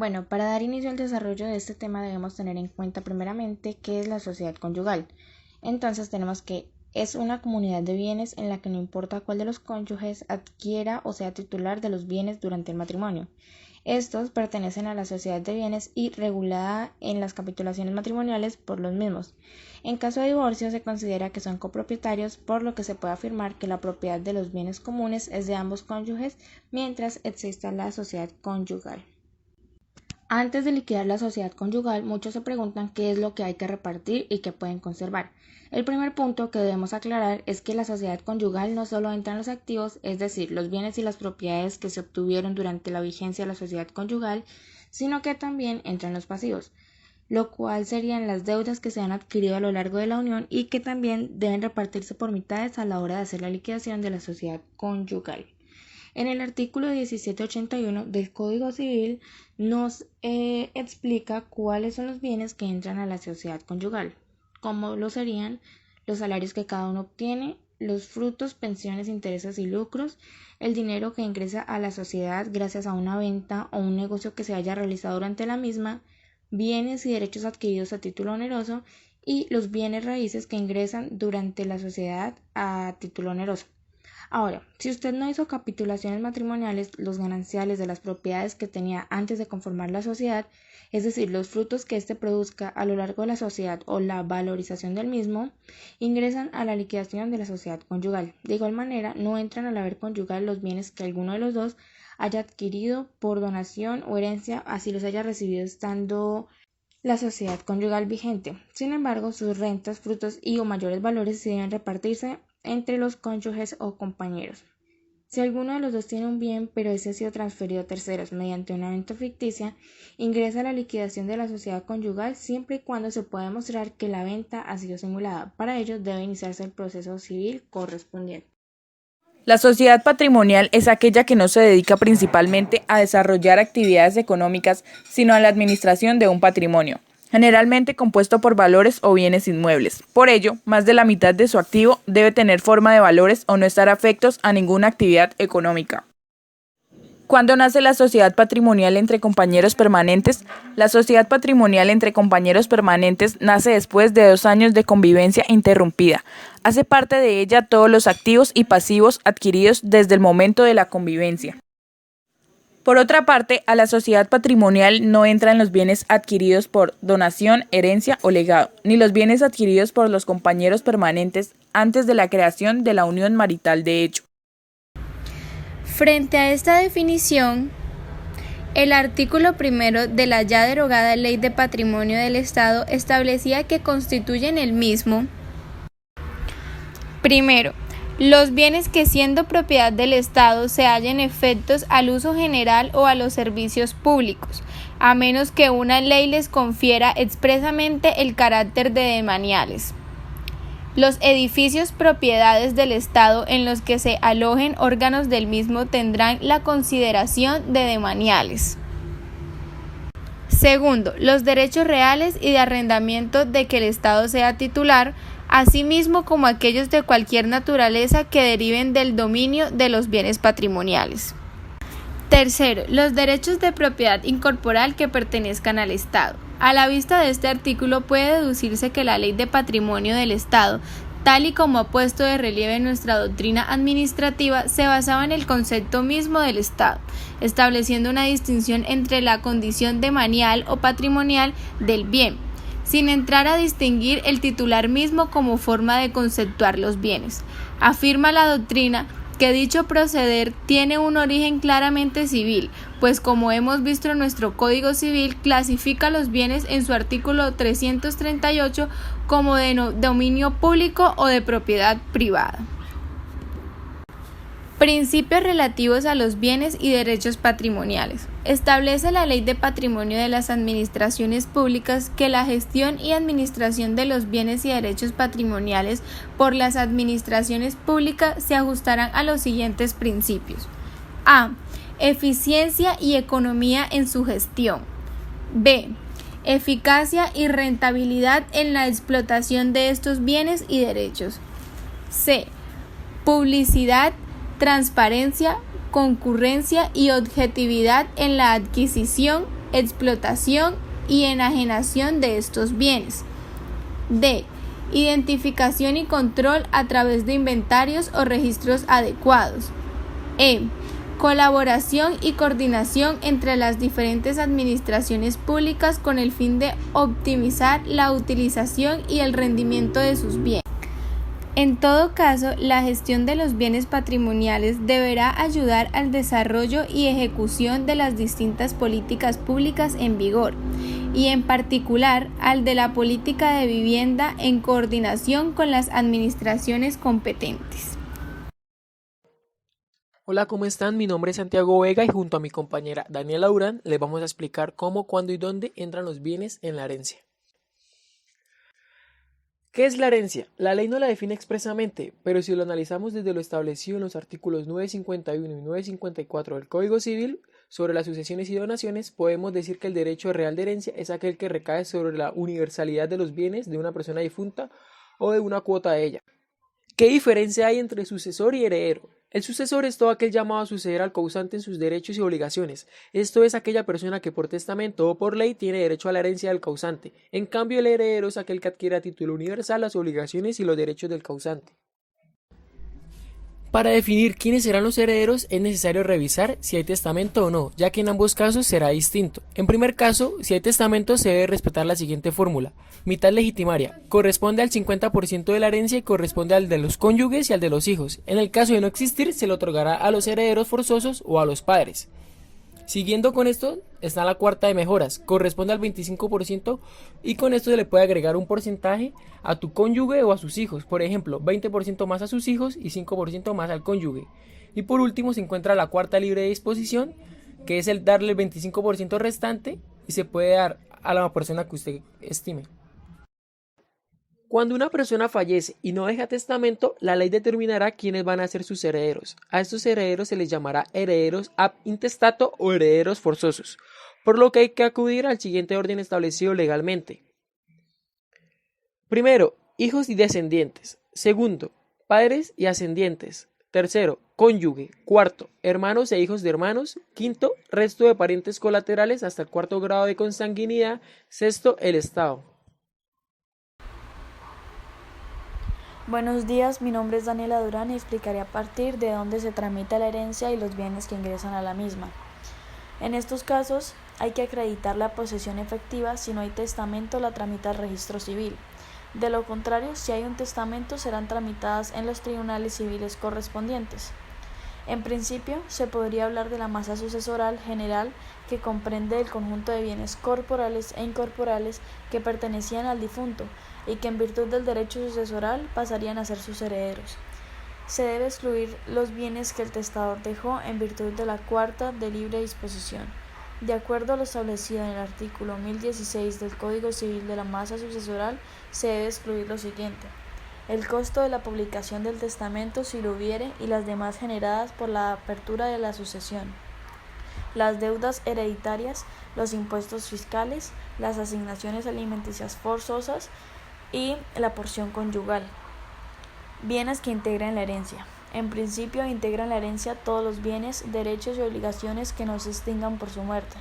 Bueno, para dar inicio al desarrollo de este tema debemos tener en cuenta primeramente qué es la sociedad conyugal. Entonces tenemos que es una comunidad de bienes en la que no importa cuál de los cónyuges adquiera o sea titular de los bienes durante el matrimonio. Estos pertenecen a la sociedad de bienes y regulada en las capitulaciones matrimoniales por los mismos. En caso de divorcio se considera que son copropietarios, por lo que se puede afirmar que la propiedad de los bienes comunes es de ambos cónyuges mientras exista la sociedad conyugal. Antes de liquidar la sociedad conyugal, muchos se preguntan qué es lo que hay que repartir y qué pueden conservar. El primer punto que debemos aclarar es que la sociedad conyugal no solo entra en los activos, es decir, los bienes y las propiedades que se obtuvieron durante la vigencia de la sociedad conyugal, sino que también entran los pasivos, lo cual serían las deudas que se han adquirido a lo largo de la unión y que también deben repartirse por mitades a la hora de hacer la liquidación de la sociedad conyugal. En el artículo 1781 del Código Civil nos explica cuáles son los bienes que entran a la sociedad conyugal, como lo serían los salarios que cada uno obtiene, los frutos, pensiones, intereses y lucros, el dinero que ingresa a la sociedad gracias a una venta o un negocio que se haya realizado durante la misma, bienes y derechos adquiridos a título oneroso y los bienes raíces que ingresan durante la sociedad a título oneroso. Ahora, si usted no hizo capitulaciones matrimoniales, los gananciales de las propiedades que tenía antes de conformar la sociedad, es decir, los frutos que éste produzca a lo largo de la sociedad o la valorización del mismo, ingresan a la liquidación de la sociedad conyugal. De igual manera, no entran al haber conyugal los bienes que alguno de los dos haya adquirido por donación o herencia, así los haya recibido estando la sociedad conyugal vigente. Sin embargo, sus rentas, frutos y o mayores valores deben repartirse entre los cónyuges o compañeros. Si alguno de los dos tiene un bien, pero ese ha sido transferido a terceros mediante una venta ficticia, ingresa a la liquidación de la sociedad conyugal siempre y cuando se pueda demostrar que la venta ha sido simulada. Para ello debe iniciarse el proceso civil correspondiente. La sociedad patrimonial es aquella que no se dedica principalmente a desarrollar actividades económicas, sino a la administración de un patrimonio, generalmente compuesto por valores o bienes inmuebles. Por ello, más de la mitad de su activo debe tener forma de valores o no estar afectos a ninguna actividad económica. ¿Cuándo nace la sociedad patrimonial entre compañeros permanentes? La sociedad patrimonial entre compañeros permanentes nace después de 2 años de convivencia interrumpida. Hace parte de ella todos los activos y pasivos adquiridos desde el momento de la convivencia. Por otra parte, a la sociedad patrimonial no entran los bienes adquiridos por donación, herencia o legado, ni los bienes adquiridos por los compañeros permanentes antes de la creación de la unión marital de hecho. Frente a esta definición, el artículo 1 de la ya derogada Ley de Patrimonio del Estado establecía que constituyen el mismo: primero, los bienes que siendo propiedad del Estado se hallen efectos al uso general o a los servicios públicos, a menos que una ley les confiera expresamente el carácter de demaniales. Los edificios propiedades del Estado en los que se alojen órganos del mismo tendrán la consideración de demaniales. Segundo, los derechos reales y de arrendamiento de que el Estado sea titular, asimismo como aquellos de cualquier naturaleza que deriven del dominio de los bienes patrimoniales. Tercero, los derechos de propiedad incorporal que pertenezcan al Estado. A la vista de este artículo puede deducirse que la Ley de Patrimonio del Estado, tal y como ha puesto de relieve nuestra doctrina administrativa, se basaba en el concepto mismo del Estado, estableciendo una distinción entre la condición demanial o patrimonial del bien, sin entrar a distinguir el titular mismo como forma de conceptuar los bienes. Afirma la doctrina que dicho proceder tiene un origen claramente civil, pues como hemos visto en nuestro Código Civil, clasifica los bienes en su artículo 338 como de dominio público o de propiedad privada. Principios relativos a los bienes y derechos patrimoniales. Establece la Ley de Patrimonio de las Administraciones Públicas que la gestión y administración de los bienes y derechos patrimoniales por las administraciones públicas se ajustarán a los siguientes principios: A. Eficiencia y economía en su gestión. B. Eficacia y rentabilidad en la explotación de estos bienes y derechos. C. Publicidad, transparencia, concurrencia y objetividad en la adquisición, explotación y enajenación de estos bienes. D. Identificación y control a través de inventarios o registros adecuados. E. Colaboración y coordinación entre las diferentes administraciones públicas con el fin de optimizar la utilización y el rendimiento de sus bienes. En todo caso, la gestión de los bienes patrimoniales deberá ayudar al desarrollo y ejecución de las distintas políticas públicas en vigor, y en particular al de la política de vivienda en coordinación con las administraciones competentes. Hola, ¿cómo están? Mi nombre es Santiago Vega y junto a mi compañera Daniela Urán les vamos a explicar cómo, cuándo y dónde entran los bienes en la herencia. ¿Qué es la herencia? La ley no la define expresamente, pero si lo analizamos desde lo establecido en los artículos 951 y 954 del Código Civil sobre las sucesiones y donaciones, podemos decir que el derecho real de herencia es aquel que recae sobre la universalidad de los bienes de una persona difunta o de una cuota de ella. ¿Qué diferencia hay entre sucesor y heredero? El sucesor es todo aquel llamado a suceder al causante en sus derechos y obligaciones. Esto es aquella persona que por testamento o por ley tiene derecho a la herencia del causante. En cambio, el heredero es aquel que adquiere a título universal las obligaciones y los derechos del causante. Para definir quiénes serán los herederos es necesario revisar si hay testamento o no, ya que en ambos casos será distinto. En primer caso, si hay testamento se debe respetar la siguiente fórmula. Mitad legitimaria, corresponde al 50% de la herencia y corresponde al de los cónyuges y al de los hijos. En el caso de no existir, se le otorgará a los herederos forzosos o a los padres. Siguiendo con esto está la cuarta de mejoras, corresponde al 25% y con esto se le puede agregar un porcentaje a tu cónyuge o a sus hijos, por ejemplo 20% más a sus hijos y 5% más al cónyuge. Y por último se encuentra la cuarta libre de disposición, que es el darle el 25% restante y se puede dar a la persona que usted estime. Cuando una persona fallece y no deja testamento, la ley determinará quiénes van a ser sus herederos. A estos herederos se les llamará herederos ab intestato o herederos forzosos, por lo que hay que acudir al siguiente orden establecido legalmente. Primero, hijos y descendientes. Segundo, padres y ascendientes. Tercero, cónyuge. Cuarto, hermanos e hijos de hermanos. Quinto, resto de parientes colaterales hasta el cuarto grado de consanguinidad. Sexto, el Estado. Buenos días, mi nombre es Daniela Durán y explicaré a partir de dónde se tramita la herencia y los bienes que ingresan a la misma. En estos casos hay que acreditar la posesión efectiva. Si no hay testamento, la tramita el registro civil. De lo contrario, si hay un testamento, serán tramitadas en los tribunales civiles correspondientes. En principio, se podría hablar de la masa sucesoral general, que comprende el conjunto de bienes corporales e incorporales que pertenecían al difunto y que en virtud del derecho sucesoral pasarían a ser sus herederos. Se debe excluir los bienes que el testador dejó en virtud de la cuarta de libre disposición. De acuerdo a lo establecido en el artículo 1016 del Código Civil de la masa sucesoral, se debe excluir lo siguiente: el costo de la publicación del testamento si lo hubiere y las demás generadas por la apertura de la sucesión, las deudas hereditarias, los impuestos fiscales, las asignaciones alimenticias forzosas y la porción conyugal. Bienes que integran la herencia. En principio integran la herencia todos los bienes, derechos y obligaciones que no se extingan por su muerte.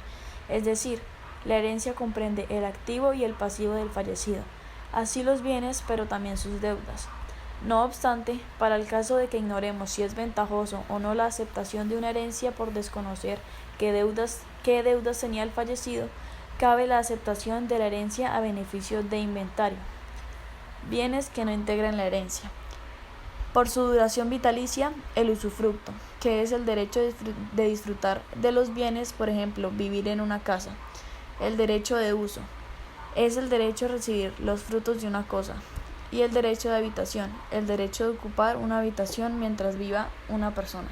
Es decir, la herencia comprende el activo y el pasivo del fallecido, así los bienes, pero también sus deudas. No obstante, para el caso de que ignoremos si es ventajoso o no la aceptación de una herencia por desconocer qué deudas tenía el fallecido, cabe la aceptación de la herencia a beneficio de inventario. Bienes que no integran la herencia. Por su duración vitalicia, el usufructo, que es el derecho de disfrutar de los bienes, por ejemplo, vivir en una casa. El derecho de uso es el derecho a recibir los frutos de una cosa. Y el derecho de habitación, el derecho de ocupar una habitación mientras viva una persona.